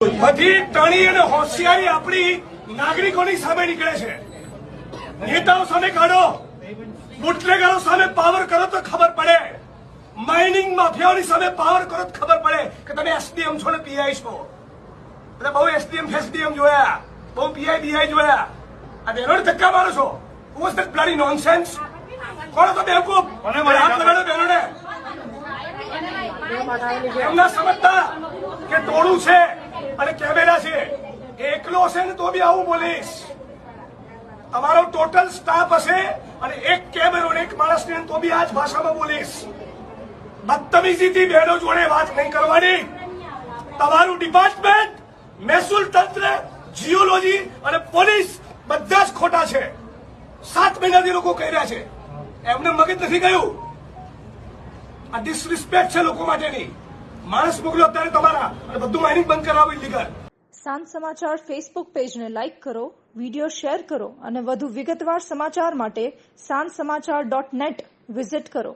બધી ટણી અને હોશિયારી આપણી નાગરિકોની સામે નીકળે છે. નેતાઓ સામે કાઢો, બુટલેગરો સામે પાવર કરો તો ખબર પડે, માઇનિંગ માફિયાઓની સામે પાવર કરો તો ખબર પડે કે તમે એસડીએમ છો ને પીઆઈ છો. એટલે બહુ એસડીએમ ફેસડીએમ જોયા, બહુ પીઆઈ બીઆઈ જોયા, આ બહેનોને ધક્કા મારો છો. Was that bloody nonsense? કોણ તો બેવકૂફ? હાથ લગાડો બહેનોને. એમના સમજતા કે ટોળું છે અને કેમેરા છે, એકલો હશે ને તો બી આવું બોલીશ. તમારો ટોટલ સ્ટાફ હશે અને એક કેમેરો ને એક માણસ ને તો બી આ જ ભાષામાં બોલીશ. બદતમીજીથી બહેનો જોડે વાત નહીં કરવાની. તમારું ડિપાર્ટમેન્ટ, મહેસૂલ તંત્ર, જીઓલોજી અને પોલીસ બધા જ ખોટા છે. 7 મહિનાથી લોકો કહી રહ્યા છે, એમને મગજ નથી ગયું. આ ડિસરિસ્પેક્ટ છે લોકો માટેની. માણસ મોકલો અત્યારે તમારા અને બધું માઇનિંગ બંધ કરાવો ઇલીગલ. સાંજ સમાચાર ફેસબુક પેજને લાઇક કરો, વિડીયો શેર કરો અને વધુ વિગતવાર સમાચાર માટે sanssamachar.net વિઝિટ કરો.